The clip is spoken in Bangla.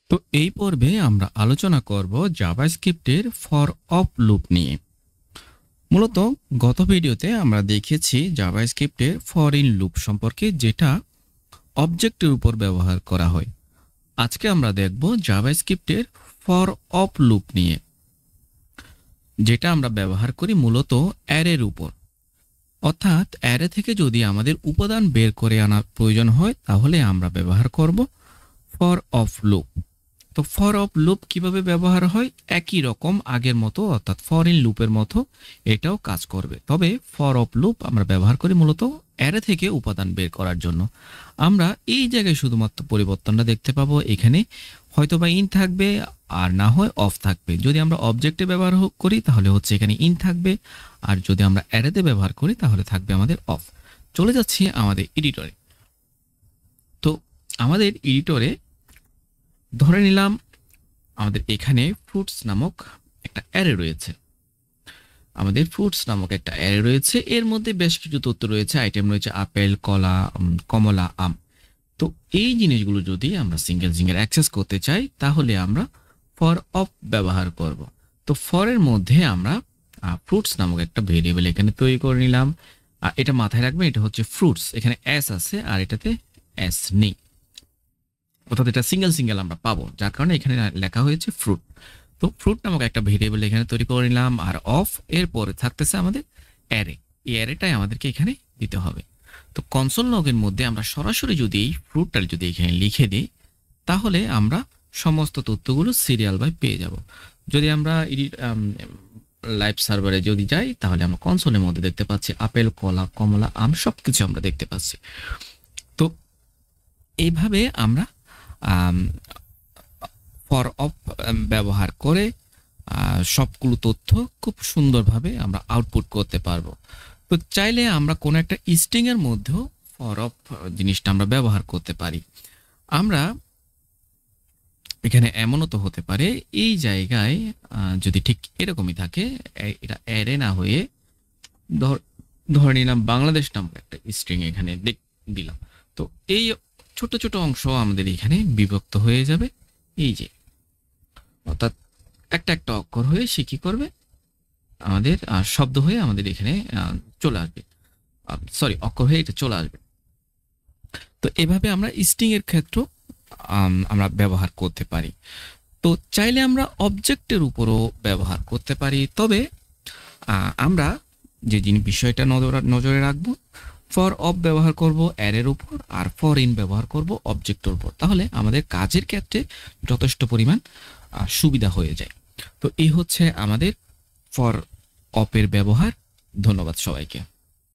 তো এই পর্বে আমরা আলোচনা করব জাভাস্ক্রিপ্টের ফর অফ লুপ নিয়ে। মূলত গত ভিডিওতে আমরা দেখেছি জাভাস্ক্রিপ্টের ফর ইন লুপ সম্পর্কে, যেটা অবজেক্টের উপর ব্যবহার করা হয়। আজকে আমরা দেখব জাভাস্ক্রিপ্টের ফর অফ লুপ নিয়ে, যেটা আমরা ব্যবহার করি মূলত অ্যারের উপর। অর্থাৎ অ্যারে থেকে যদি আমাদের উপাদান বের করে আনার প্রয়োজন হয় তাহলে আমরা ব্যবহার করব ফর অফ লুপ। তো ফর অফ লুপ কিভাবে ব্যবহার হয়? একই রকম আগের মতো, অর্থাৎ ফর ইন লুপের মতো এটাও কাজ করবে। তবে ফর অফ লুপ আমরা ব্যবহার করি মূলত অ্যারে থেকে উপাদান বের করার জন্য। আমরা এই জায়গায় শুধুমাত্র পরিবর্তনটা দেখতে পাবো, এখানে হয়তোবা ইন থাকবে আর না হয় অফ থাকবে। যদি আমরা অবজেক্টে ব্যবহার করি তাহলে হচ্ছে এখানে ইন থাকবে, আর যদি আমরা অ্যারেতে ব্যবহার করি তাহলে থাকবে আমাদের অফ। চলে যাচ্ছি আমাদের এডিটরে। তো আমাদের এডিটরে ধরে নিলাম আমাদের এখানে ফ্রুটস নামক একটা অ্যারে রয়েছে। এর মধ্যে বেশ কিছু তথ্য রয়েছে, আইটেম রয়েছে আপেল, কলা, কমলা, আম। তো এই জিনিসগুলো যদি আমরা সিঙ্গেল অ্যাক্সেস করতে চাই তাহলে আমরা ফর অফ ব্যবহার করব। তো ফরের মধ্যে আমরা ফ্রুটস নামক একটা ভেরিয়েবল এখানে তৈরি করে নিলাম। এটা মাথায় রাখবেন, এটা হচ্ছে ফ্রুটস, এখানে এস আছে আর এটাতে এস নেই, অর্থাৎ এটা সিঙ্গেল আমরা পাবো, যার কারণে এখানে লেখা হয়েছে ফ্রুট। তো ফ্রুট নামক একটা ভেরিয়েবল এখানে তৈরি করে নিলাম। আর অফ এর পরে থাকতেছে আমাদের অ্যারে, এই অ্যারেটাই আমাদেরকে এখানে দিতে হবে। তো কনসোল লগের মধ্যে আমরা সরাসরি যদি এই ফ্রুটটা যদি এখানে লিখে দিই তাহলে আমরা সমস্ত তথ্যগুলো সিরিয়াল বাই পেয়ে যাব। যদি আমরা লাইভ সার্ভারে যদি যাই তাহলে আমরা কনসোলের মধ্যে দেখতে পাচ্ছি আপেল, কলা, কমলা, আম সবকিছু আমরা দেখতে পাচ্ছি। তো এইভাবে আমরা ফর অফ ব্যবহার করে সবগুলো তথ্য খুব সুন্দরভাবে আমরা আউটপুট করতে পারবো। তো চাইলে আমরা কোনো একটা স্ট্রিং এর মধ্যেও ফর অফ জিনিসটা আমরা ব্যবহার করতে পারি। আমরা এখানে এমনও তো হতে পারে এই জায়গায় যদি ঠিক এরকমই থাকে, এটা অ্যারে না হয়ে ধরে নিলাম বাংলাদেশ নামক একটা স্ট্রিং এখানে দিলাম। তো এই ছোট ছোট অংশ আমাদের এখানে বিভক্ত হয়ে যাবে, এই যে, অর্থাৎ একটা একটা অক্ষর হয়ে সে কি করবে, আমাদের শব্দ হয়ে আমাদের এখানে চলে আসবে, অক্ষর হয়ে এটা চলে আসবে। তো এভাবে আমরা স্ট্রিং এর ক্ষেত্রে আমরা ব্যবহার করতে পারি। তো চাইলে আমরা অবজেক্টের উপরও ব্যবহার করতে পারি। তবে আমরা যে বিষয়টা নজরে রাখবো, ফর অফ ব্যবহার করব অ্যারের উপর আর ফর ইন ব্যবহার করব অবজেক্টের উপর, তাহলে আমাদের কাজের ক্ষেত্রে যথেষ্ট পরিমাণ সুবিধা হয়ে যায়। তো এই হচ্ছে আমাদের ফর অফের ব্যবহার। ধন্যবাদ সবাইকে।